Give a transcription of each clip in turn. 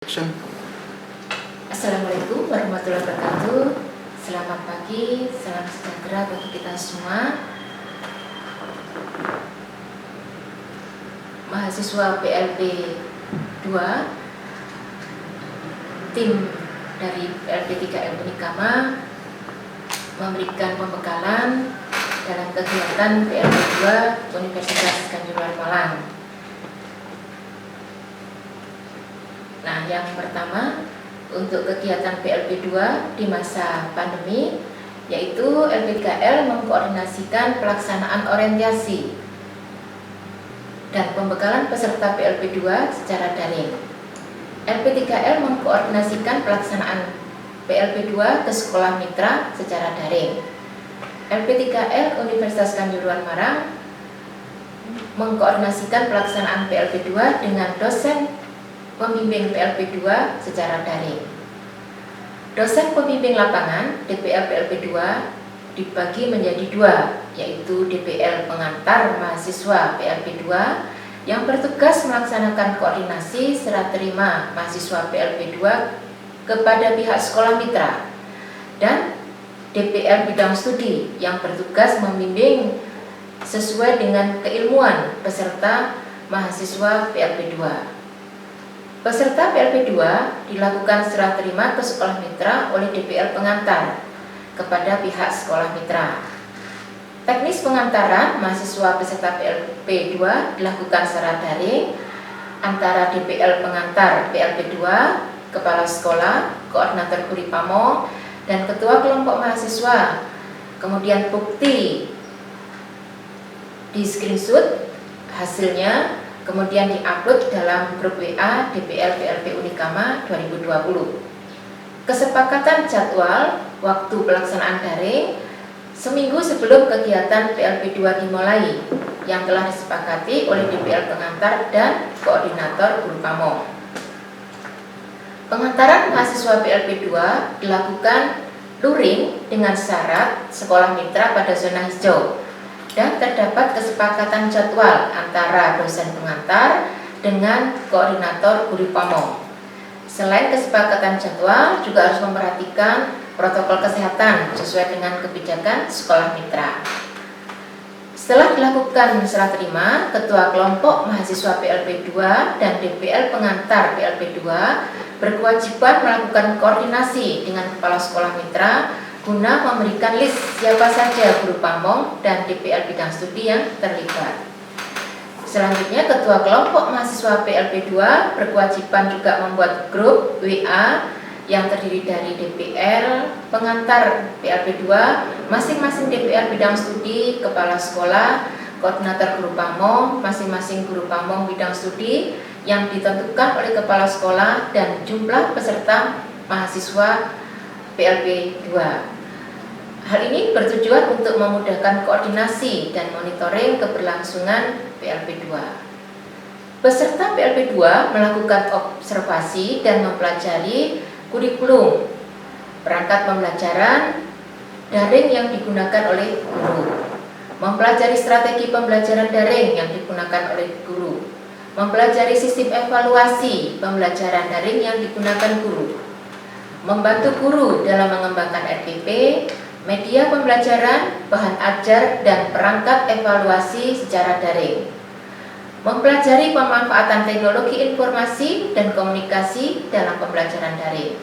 Action. Assalamualaikum warahmatullahi wabarakatuh. Selamat pagi, salam sejahtera bagi kita semua. Mahasiswa PLP 2, tim dari PLP 3 Unikama memberikan pembekalan dalam kegiatan PLP 2 Universitas Kanjuruhan Malang. Nah, yang pertama untuk kegiatan PLP 2 di masa pandemi, yaitu LP3L mengkoordinasikan pelaksanaan orientasi dan pembekalan peserta PLP 2 secara daring. LP3L mengkoordinasikan pelaksanaan PLP 2 ke sekolah mitra secara daring. LP3L Universitas Kanjuruhan Malang mengkoordinasikan pelaksanaan PLP 2 dengan dosen pembimbing PLP 2 secara daring. Dosen pembimbing lapangan DPL PLP 2 dibagi menjadi dua, yaitu DPL pengantar mahasiswa PLP 2 yang bertugas melaksanakan koordinasi serah terima mahasiswa PLP 2 kepada pihak sekolah mitra, dan DPL bidang studi yang bertugas membimbing sesuai dengan keilmuan peserta mahasiswa PLP 2. Peserta PLP 2 dilakukan serah terima ke sekolah mitra oleh DPL pengantar kepada pihak sekolah mitra. Teknis pengantaran mahasiswa peserta PLP 2 dilakukan secara daring antara DPL pengantar PLP 2, kepala sekolah, koordinator Kuripamo, dan ketua kelompok mahasiswa. Kemudian bukti di screenshot hasilnya, kemudian diupload dalam grup WA DPL PLP Unikama 2020. Kesepakatan jadwal waktu pelaksanaan daring seminggu sebelum kegiatan PLP 2 dimulai yang telah disepakati oleh DPL pengantar dan koordinator Kuripamo. Pengantaran mahasiswa PLP 2 dilakukan luring dengan syarat sekolah mitra pada zona hijau, dan terdapat kesepakatan jadwal antara dosen pengantar dengan koordinator Kuripamo. Selain kesepakatan jadwal, juga harus memperhatikan protokol kesehatan sesuai dengan kebijakan sekolah mitra. Setelah dilakukan serah terima, ketua kelompok mahasiswa PLP 2 dan DPL pengantar PLP 2 berkewajiban melakukan koordinasi dengan kepala sekolah mitra guna memberikan list siapa saja guru pamong dan DPL bidang studi yang terlibat. Selanjutnya, ketua kelompok mahasiswa PLP 2 berkewajiban juga membuat grup WA yang terdiri dari DPL pengantar PLP 2, masing-masing DPL bidang studi, kepala sekolah, koordinator guru pamong, masing-masing guru pamong bidang studi yang ditentukan oleh kepala sekolah, dan jumlah peserta mahasiswa PLP 2. Hal ini bertujuan untuk memudahkan koordinasi dan monitoring keberlangsungan PLP 2. Peserta PLP 2 melakukan observasi dan mempelajari kurikulum perangkat pembelajaran daring yang digunakan oleh guru, mempelajari strategi pembelajaran daring yang digunakan oleh guru, mempelajari sistem evaluasi pembelajaran daring yang digunakan guru, membantu guru dalam mengembangkan RPP, media pembelajaran, bahan ajar, dan perangkat evaluasi secara daring, mempelajari pemanfaatan teknologi informasi dan komunikasi dalam pembelajaran daring,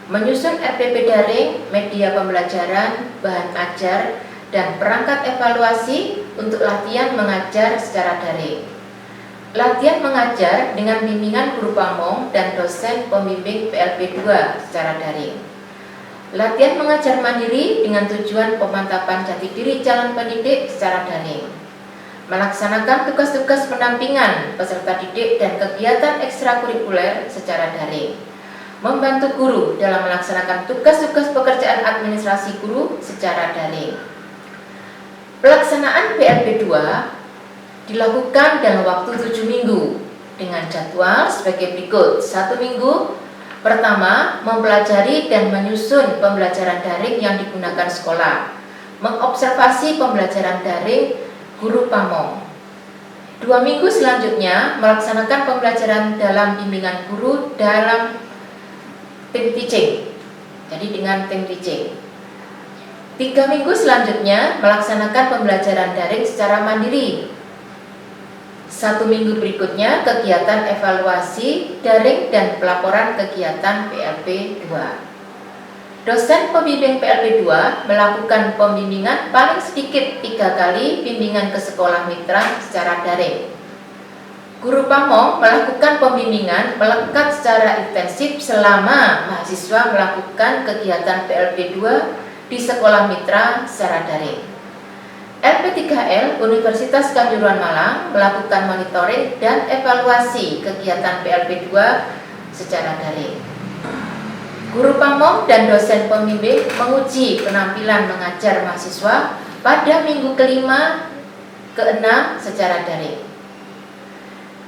menyusun RPP daring, media pembelajaran, bahan ajar, dan perangkat evaluasi untuk latihan mengajar secara daring, latihan mengajar dengan bimbingan guru pamong dan dosen pembimbing PLP 2 secara daring, latihan mengajar mandiri dengan tujuan pemantapan jati diri calon pendidik secara daring, melaksanakan tugas-tugas pendampingan peserta didik dan kegiatan ekstrakurikuler secara daring, membantu guru dalam melaksanakan tugas-tugas pekerjaan administrasi guru secara daring. Pelaksanaan PLP 2 dilakukan dalam waktu 7 minggu dengan jadwal sebagai berikut. 1 minggu pertama, mempelajari dan menyusun pembelajaran daring yang digunakan sekolah, mengobservasi pembelajaran daring guru pamong. 2 minggu selanjutnya melaksanakan pembelajaran dalam bimbingan guru dalam tim teaching. Jadi dengan tim teaching. 3 minggu selanjutnya melaksanakan pembelajaran daring secara mandiri. 1 minggu berikutnya kegiatan evaluasi daring dan pelaporan kegiatan PLP 2. Dosen pembimbing PLP 2 melakukan pembimbingan paling sedikit 3 kali bimbingan ke sekolah mitra secara daring. Guru pamong melakukan pembimbingan melekat secara intensif selama mahasiswa melakukan kegiatan PLP 2 di sekolah mitra secara daring. LP3L Universitas Kanjuruhan Malang melakukan monitoring dan evaluasi kegiatan PLP 2 secara daring. Guru pamong dan dosen pembimbing menguji penampilan mengajar mahasiswa pada minggu ke-5, ke-6 secara daring.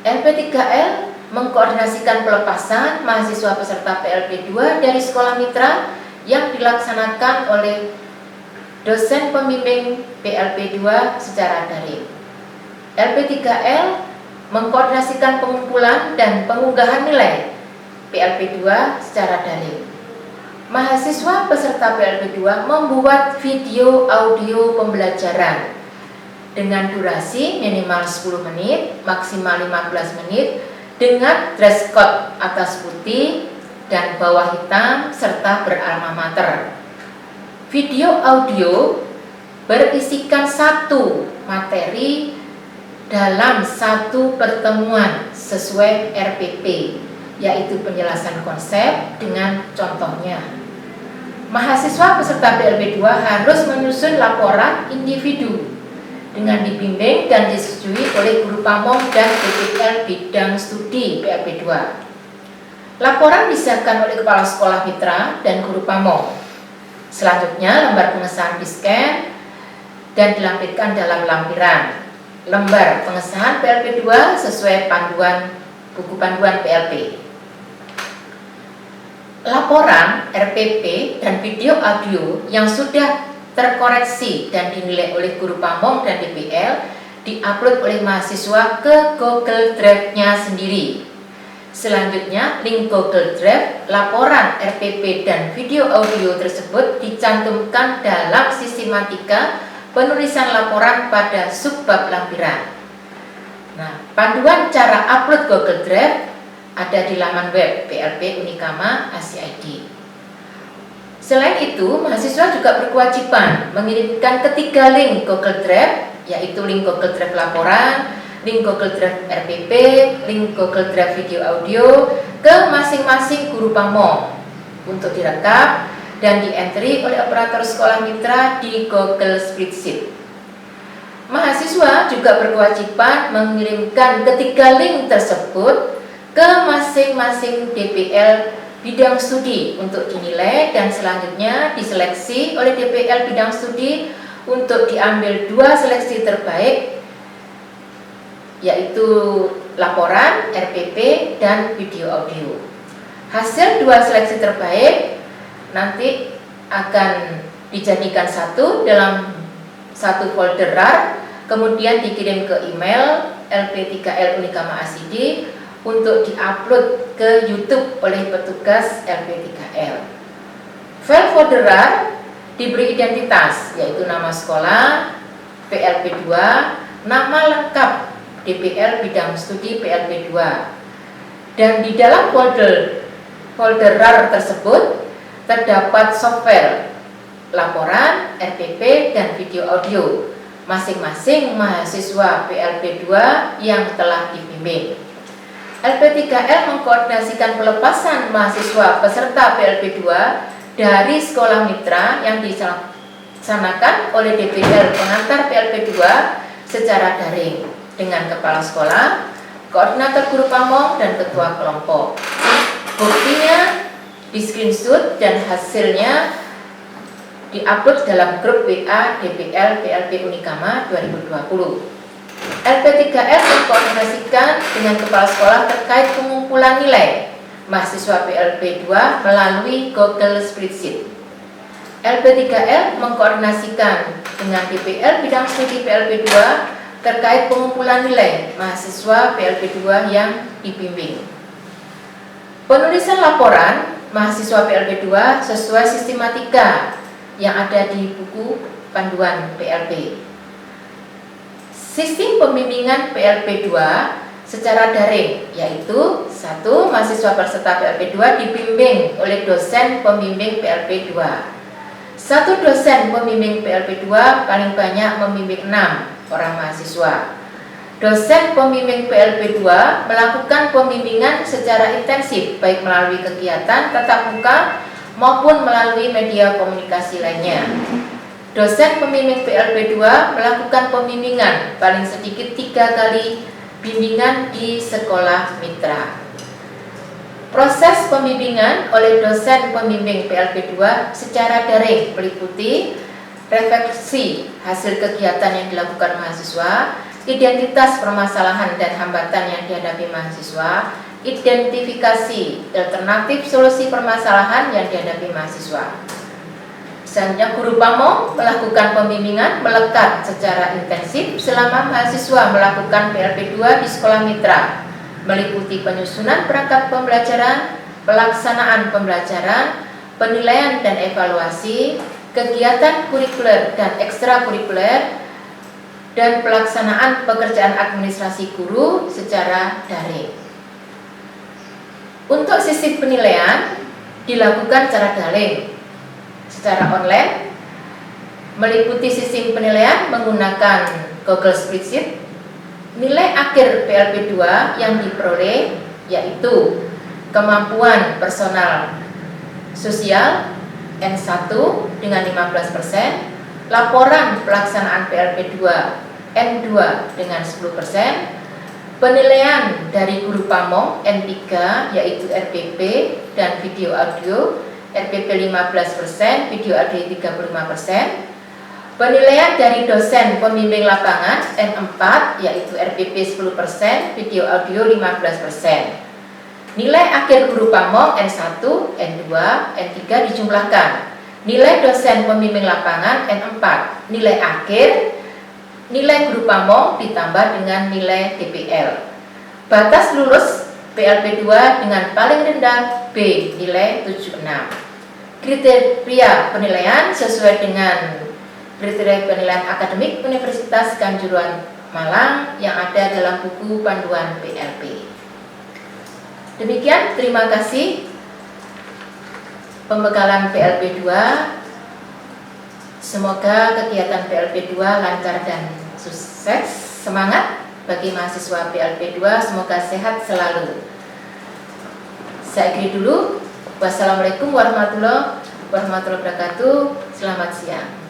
LP3L mengkoordinasikan pelepasan mahasiswa peserta PLP 2 dari sekolah mitra yang dilaksanakan oleh dosen pembimbing PLP 2 secara daring. LP3L mengkoordinasikan pengumpulan dan pengunggahan nilai PLP 2 secara daring. Mahasiswa peserta PLP 2 membuat video audio pembelajaran dengan durasi minimal 10 menit, maksimal 15 menit dengan dress code atas putih dan bawah hitam serta beralma mater. Video audio berisikan satu materi dalam satu pertemuan sesuai RPP, yaitu penjelasan konsep dengan contohnya. Mahasiswa peserta PLP 2 harus menyusun laporan individu dengan dibimbing dan disetujui oleh guru pamong dan DPL bidang studi PLP 2. Laporan disiapkan oleh kepala sekolah mitra dan guru pamong. Selanjutnya lembar pengesahan di-scan dan dilampirkan dalam lampiran lembar pengesahan PLP 2 sesuai panduan buku panduan PLP. Laporan, RPP, dan video audio yang sudah terkoreksi dan dinilai oleh guru pamong dan DPL diupload oleh mahasiswa ke Google Drive-nya sendiri. Selanjutnya, link Google Drive, laporan, RPP, dan video audio tersebut dicantumkan dalam sistematika penulisan laporan pada subbab lampiran. Nah, panduan cara upload Google Drive ada di laman web PLP Unikama ACID. Selain itu, mahasiswa juga berkewajiban mengirimkan ketiga link Google Drive, yaitu link Google Drive laporan, link Google Drive RPP, link Google Drive video audio ke masing-masing guru pamong untuk direkam dan di-entry oleh operator sekolah mitra di Google Spreadsheet. Mahasiswa juga berkewajiban mengirimkan ketiga link tersebut ke masing-masing DPL bidang studi untuk dinilai dan selanjutnya diseleksi oleh DPL bidang studi untuk diambil 2 seleksi terbaik, yaitu laporan, RPP, dan video audio. Hasil 2 seleksi terbaik nanti akan dijadikan dalam satu folder RAR, kemudian dikirim ke email LP3L Unikama ACID untuk diupload ke YouTube oleh petugas LP3L. File folder RAR diberi identitas, yaitu nama sekolah, PLP 2, nama lengkap DPL bidang studi PLP 2. Dan di dalam folder RAR tersebut terdapat software, laporan, RPP, dan video audio masing-masing mahasiswa PLP 2 yang telah dibimbing. LP3L mengkoordinasikan pelepasan mahasiswa peserta PLP 2 dari sekolah mitra yang dilaksanakan oleh DPL pengantar PLP 2 secara daring dengan kepala sekolah, koordinator guru pamong, dan ketua kelompok. Buktinya di screenshot dan hasilnya diupload dalam grup WA DPL PLP Unikama 2020. LP3L mengkoordinasikan dengan kepala sekolah terkait pengumpulan nilai mahasiswa PLP 2 melalui Google Spreadsheet. LP3L mengkoordinasikan dengan DPL bidang studi PLP 2 terkait pengumpulan nilai mahasiswa PLP 2 yang dibimbing. Penulisan laporan mahasiswa PLP 2 sesuai sistematika yang ada di buku panduan PLP. Sistem pembimbingan PLP 2 secara daring, yaitu 1. Mahasiswa peserta PLP 2 dibimbing oleh dosen pembimbing PLP 2. Satu dosen pembimbing PLP 2 paling banyak membimbing 6 orang mahasiswa. Dosen pembimbing PLP 2 melakukan pembimbingan secara intensif baik melalui kegiatan tatap muka maupun melalui media komunikasi lainnya. Dosen pembimbing PLP 2 melakukan pembimbingan paling sedikit 3 kali bimbingan di sekolah mitra. Proses pembimbingan oleh dosen pembimbing PLP 2 secara daring meliputi refleksi hasil kegiatan yang dilakukan mahasiswa, identitas permasalahan dan hambatan yang dihadapi mahasiswa, identifikasi alternatif solusi permasalahan yang dihadapi mahasiswa. Selanjutnya, guru pamong melakukan pembimbingan melekat secara intensif selama mahasiswa melakukan PLP 2 di sekolah mitra, meliputi penyusunan perangkat pembelajaran, pelaksanaan pembelajaran, penilaian dan evaluasi, kegiatan kurikuler dan ekstrakurikuler, dan pelaksanaan pekerjaan administrasi guru secara daring. Untuk sistem penilaian dilakukan secara daring, secara online, meliputi sistem penilaian menggunakan Google Spreadsheet. Nilai akhir PLP 2 yang diperoleh yaitu kemampuan personal sosial N1 dengan 15%, laporan pelaksanaan PLP 2 N2 dengan 10%, penilaian dari guru pamong N3 yaitu RPP dan video audio RPP 15%, video audio 35%, penilaian dari dosen pembimbing lapangan N4 yaitu RPP 10%, video audio 15%. Nilai akhir guru pamong N1, N2, N3 dijumlahkan. Nilai dosen pembimbing lapangan N4, nilai akhir, nilai guru pamong ditambah dengan nilai TPL. Batas lulus PLP 2 dengan paling rendah B, nilai 76. Kriteria penilaian sesuai dengan kriteria penilaian akademik Universitas Kanjuruhan Malang yang ada dalam buku panduan PLP. Demikian, terima kasih pembekalan PLP 2. Semoga kegiatan PLP 2 lancar dan sukses. Semangat bagi mahasiswa PLP 2, semoga sehat selalu. Saya akhiri dulu. Wassalamualaikum warahmatullahi wabarakatuh. Selamat siang.